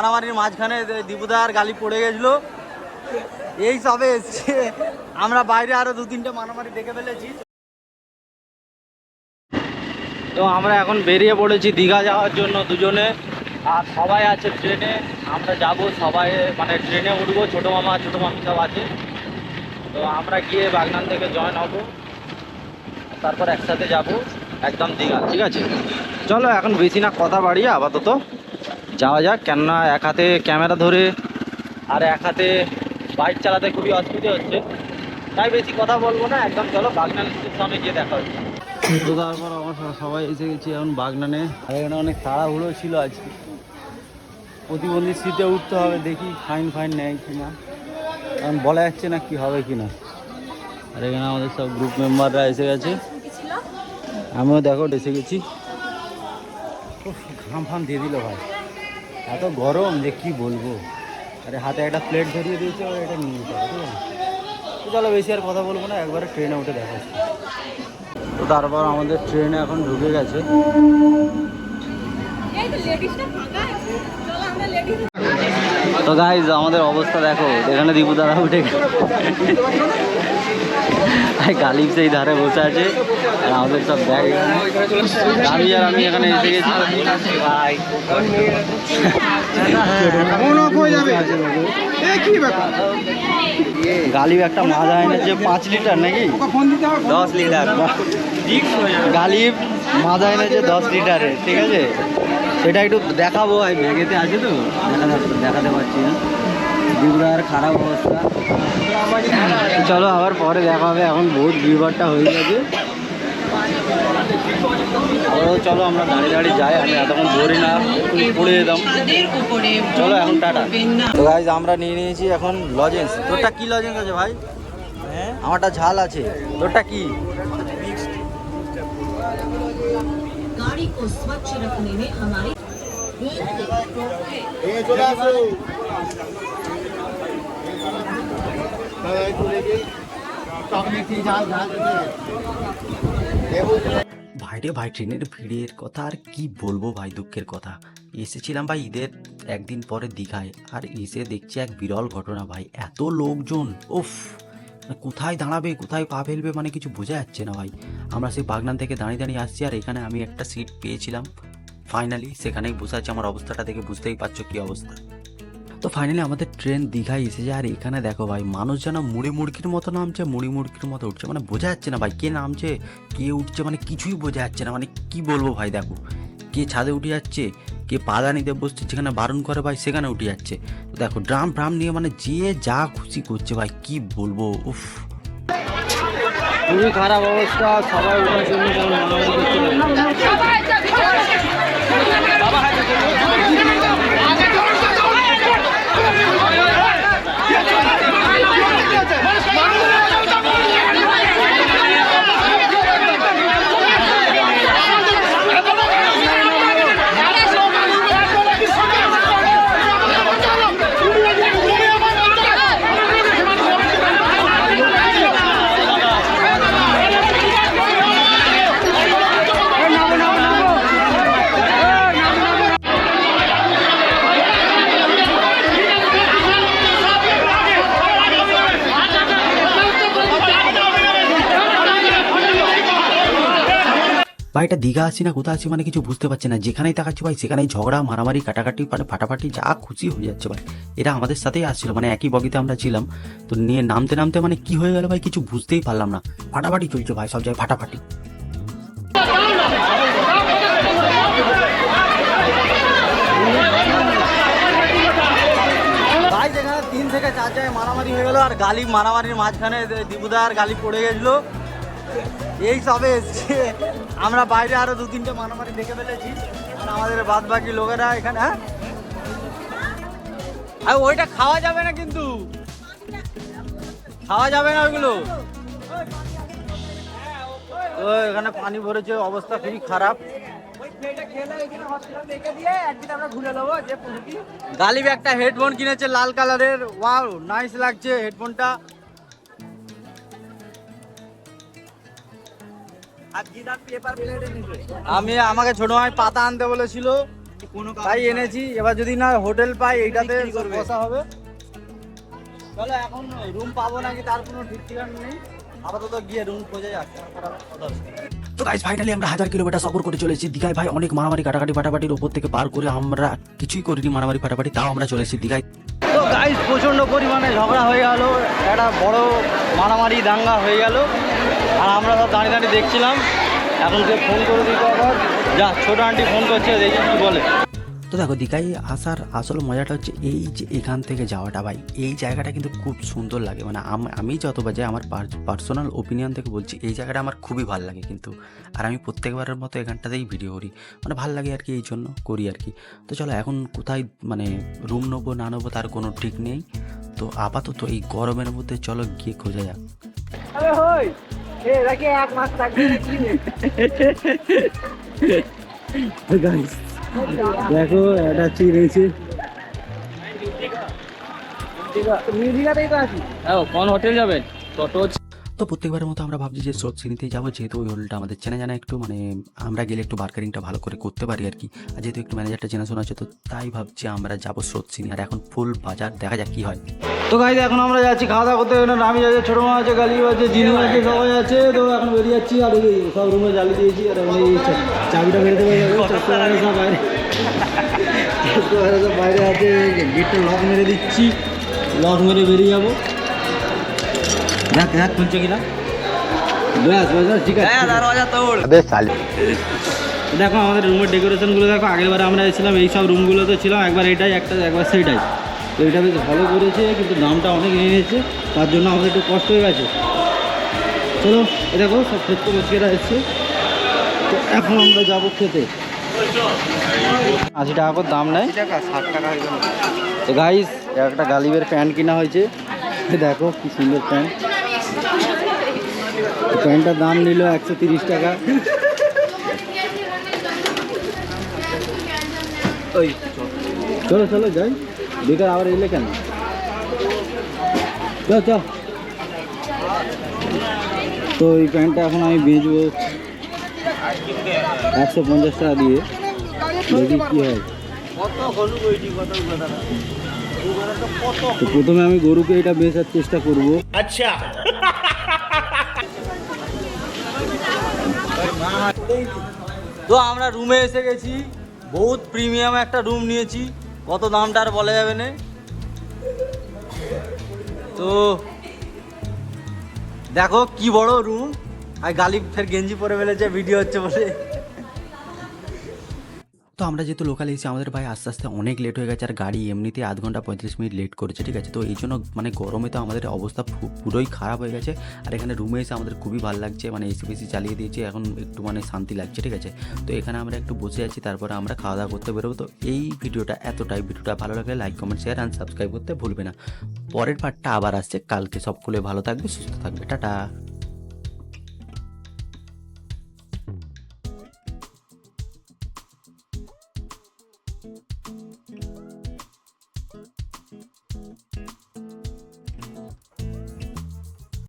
মারামারির মাঝখানে দীপুদার গালি পড়ে গেছিল, এই সবে এসছে। আমরা বাইরে আরো 2-3টে মারামারি দেখে ফেলেছি। তো আমরা এখন বেরিয়ে পড়েছি দীঘা যাওয়ার জন্য দুজনে, আর সবাই আছে ট্রেনে। আমরা যাব সবাই, মানে ট্রেনে উঠবো, ছোটো মামা ছোটো মামি সব আছে। তো আমরা গিয়ে বাগনান থেকে জয়েন হব, তারপর একসাথে যাব একদম দীঘা, ঠিক আছে? চলো এখন বেশি না কথা বাড়িয়ে আপাতত যাওয়া যাক, কেননা এক হাতে ক্যামেরা ধরে আর এক হাতে বাইক চালাতে খুবই অসুবিধা হচ্ছে, তাই বেশি কথা বলবো না। একদম চলো বাগনান স্টেশনে গিয়ে দেখা হচ্ছে। তো তারপর আমরা সবাই এসে গেছি এখন বাগনানে। আর এখানে অনেক তাড়াহুড়ো ছিল আজকে, প্রতিবন্ধী সিটে উঠতে হবে, দেখি ফাইন ফাইন নেয় কি না, কারণ বলা যাচ্ছে না কি হবে কি না। আর এখানে আমাদের সব গ্রুপ মেম্বাররা এসে গেছে, আমিও দেখো এসে গেছি। ঘাম ফাম দিয়ে দিল ভাই, এত গরম যে কি বলবো। আরে হাতে একটা প্লেট ধরিয়ে দিয়েছে, আর এটা নিয়ে যেতে হবে, ঠিক আছে? তো চলো বেশি আর কথা বলবো না, একবারে ট্রেনে উঠে দেখা যাচ্ছে। তো তারপর আমাদের ট্রেনে এখন ঢুকে গেছে। তো গাইজ আমাদের অবস্থা দেখো, এখানে দীপু দাদা উঠে গালিব সেই ধারে বসে আছে, আর আমাদের সব ব্যাগ এখানে। আমি এখানে এসে গেছি ভাই। গালিব একটা মাজা এনেছে 5 লিটার নাকি 10 লিটার, গালিব মাজা এনেছে 10 লিটারের, ঠিক আছে? সেটা একটু দেখাবো, এই ব্যাগেতে আছে তো দেখাতে পারছি না। দীপুদার খারাপ অবস্থা, চলো আবার পরে দেখা হবে। এখন বহুত ভিড়ভাড়টা হয়ে গেছে, চলো আমরা দাঁড়িয়ে দাঁড়িয়ে যাই, আমি এতক্ষণ ধরি না পড়ে যেতাম। চলো এখন টাটা। তো গাইজ আমরা নিয়ে নিয়েছি এখন লজেন্স। তোরটা কি লজেন্স আছে ভাই? হ্যাঁ আমারটা ঝাল আছে, তোরটা কি? गाड़ी को स्वच्छ रखने में हमारी ভাইরে ভাই, ট্রেনের ভিড়ের কথা আর কি বলবো ভাই, দুঃখের কথা। এসেছিলাম ভাই ঈদের একদিন পরে দীঘায়, আর এসে দেখছি এক বিরল ঘটনা ভাই, এত লোকজন, উফ, কোথায় দাঁড়াবে কোথায় পা ফেলবে মানে কিছু বোঝা যাচ্ছে না ভাই। আমরা সেই বাগনান থেকে দাঁড়িয়ে দাঁড়িয়ে আসছি, আর এখানে আমি একটা সিট পেয়েছিলাম ফাইনালি, সেখানেই বসে আছি। আমার অবস্থাটা দেখে বুঝতেই পারছো কী অবস্থা। তো ফাইনালি আমাদের ট্রেন দীঘায় এসে যায়, আর এখানে দেখো ভাই মানুষ যেন মুড়ি মুড়কির মতো নামছে, মুড়ি মুড়কির মতো উঠছে, মানে বোঝা যাচ্ছে না ভাই কে নামছে কে উঠছে, মানে কিছুই বোঝা যাচ্ছে না। মানে কি বলবো ভাই, দেখো কে ছাদে উঠে যাচ্ছে, কে পাদানিতে বসছে, যেখানে বারণ করে ভাই সেখানে উঠে যাচ্ছে। তো দেখো ড্রাম ফ্রাম নিয়ে মানে যে যা খুশি করছে ভাই, কি বলবো, উফ খুবই খারাপ অবস্থা। সবাই ওঠার জন্য ভাই এটা দীঘা আছি না কোথায় আছি মানে কিছু বুঝতে পারছি না, যেখানেই তাকাচ্ছি ভাই সেখানেই ঝগড়া মারামারি কাটাকাটি মানে ফাটাফাটি যা খুশি হয়ে যাচ্ছে ভাই। এরা আমাদের সাথেই আসছিল, মানে একই বগিতে আমরা ছিলাম, তো নিয়ে নামতে নামতে মানে কি হয়ে গেল ভাই কিছু বুঝতেই পারলাম না। ফাটাফাটি চলছে ভাই, সব জায়গায় ফাটাফাটি। ভাই যেখানে 3 থেকে 4 জায়গায় মারামারি হয়ে গেল, আর গালি মারামারির মাঝখানে দীপুদার গালি পড়ে গেছিল, এই সবে এসছে। আমরা বাইরে আরো 2-3টে মারামারি দেখে ফেলেছি, আর আমাদের বাদ বাকি লোকেরা এখানে। হ্যাঁ আর ওইটা খাওয়া যাবে না, কিন্তু খাওয়া যাবে না ওইগুলো। তো এখানে পানি ভরেছে, অবস্থা খুবই খারাপ। গালিব একটা হেডফোন কিনেছে লাল কালারের, ওয়াও নাইস লাগছে হেডফোনটা। আমাকে ছোট ভাই পাতা আনতে বলেছিল, তাই এনেছি। এবার যদি না হোটেল পাই এইটাতে বসা হবে। চলো এখন রুম পাবো নাকি তার কোনো ঠিক ঠিকানা নেই, আপাতত গিয়ে রুম খোঁজে যাচ্ছে। তো গাইস ফাইনালি আমরা 1000 কিলোমিটার সফর করে চলেছি দীঘায়। ভাই অনেক মারামারি কাটাকাটি ফাটাফাটির উপর থেকে পার করে আমরা কিছুই করিনি মারামারি ফাটাফাটি, তাও আমরা চলে এসেছি দীঘায়। তো গাইস প্রচণ্ড পরিমাণে ঝগড়া হয়ে গেল, একটা বড় মারামারি দাঙ্গা হয়ে গেল, আর আমরা সব দাঁড়িয়ে দাঁড়িয়ে দেখছিলাম। এখন যে ফোন করে দিতে আবার যা ছোট আন্টি ফোন করছে, দেখি কি বলে। তো দেখো দীঘায় আসার আসল মজাটা হচ্ছে এই যে এখান থেকে যাওয়াটা। ভাই এই জায়গাটা কিন্তু খুব সুন্দর লাগে, মানে আমি যতবার যাই আমার পার্সোনাল ওপিনিয়ন থেকে বলছি এই জায়গাটা আমার খুবই ভালো লাগে কিন্তু। আর আমি প্রত্যেকবারের মতো এখানটাতেই ভিডিও করি, মানে ভালো লাগে আর কি, এই জন্য করি আর কি। তো চলো এখন কোথায় মানে রুম নেবো না নেবো তার কোনো ঠিক নেই। তো আপাতত এই গরমের মধ্যে চলো গিয়ে খোঁজা যাক। দেখো এটা চিড়েছে কোন হোটেল যাবেন? তো প্রত্যেকবারের মতো আমরা ভাবছি যে স্রোতসিনীতেই যাবো, যেহেতু ওই হোটেলটা আমাদের চেনা জানা, একটু মানে আমরা গেলে একটু বার্গারিংটা ভালো করে করতে পারি আর কি। আর যেহেতু একটু ম্যানেজারটা চেনাশোনা আছে, তো তাই ভাবছি আমরা যাবো স্রোতসিনী। আর এখন ফুল বাজার, দেখা যাক কি হয়। তো গাইজ এখন আমরা যাচ্ছি খাওয়া দাওয়া করতে। আমি যাচ্ছি, ছোটো মা আছে, গালিব আছে, জিনু আছে, সবাই আছে। তো এখন বেরিয়ে যাচ্ছি, আর এই সব রুমে জ্বালিয়ে দিয়েছি। আর এখন এই চাবিটা বেরোতে পারে যাবে, সব বাইরে সব বাইরে আছে। গেটটা লক মেরে দিচ্ছি, লক মেরে বেরিয়ে যাবো। দেখ দেখ খুলছে কিনা, ব্যাস ব্যাস ঠিক আছে। দেখো আমাদের রুমের ডেকোরেশনগুলো দেখো, আগেরবার আমরা এসেছিলাম এই সব রুমগুলোতে ছিলাম, একবার এইটাই একবার সেইটাই। তো এটা বেশ ভালো করেছে, কিন্তু দামটা অনেক নিয়ে নিয়েছে, তার জন্য আমাদের একটু কষ্ট হয়ে গেছে। চলো এ দেখো সব খেতে বসিয়েরা এসছে। তো এখন আমরা যাবো খেতে। 80 টাকা করে দাম নেয়, 60 টাকা। তো গাইস একটা গালিবের প্যান্ট কিনা হয়েছে, দেখো কি সুন্দর প্যান্ট। প্যান্টটার দাম নিল 130 টাকা। ওই চলো চলো যাই, বেকার আবার এলে কেন? চল চল। তো এই প্যান্টটা এখন আমি বেচবো 150 টাকা দিয়ে, দেখি কি হয়। তো প্রথমে আমি গরুকে এটা বেচার চেষ্টা করব। আচ্ছা তো আমরা রুমে এসে গেছি, বহুত প্রিমিয়াম একটা রুম নিয়েছি, কত দামটা আর বলা যাবে না। তো দেখো কি বড় রুম, আর গালিব ফের গেঞ্জি পরে ফেলেছে ভিডিও হচ্ছে বলে। তো আমরা যেহেতু লোকাল এসেছি, আমাদের ভাই আস্তে আস্তে অনেক লেট হয়ে গেছে, আর গাড়ি এমনিতে 1 ঘন্টা 35 মিনিট লেট করেছে, ঠিক আছে। তো এই জন্য মানে গরমে তো আমাদের অবস্থা পুরোই খারাপ হয়ে গেছে। আর এখানে রুমে এসে আমাদের খুবই ভালো লাগছে, মানে এসি ফেসি চালিয়ে দিয়েছি, এখন একটু মানে শান্তি লাগছে, ঠিক আছে। তো এখানে আমরা একটু বসে আছি, তারপরে আমরা খাওয়া দাওয়া করতে বেরোবো। তো এই ভিডিওটা এতটাই, ভিডিওটা ভালো লাগলে like comment share and subscribe করতে ভুলবে না। পরের পার্টটা আবার আসছে কালকে। সব খুলে ভালো থাকবে, সুস্থ থাকবে, টাটা।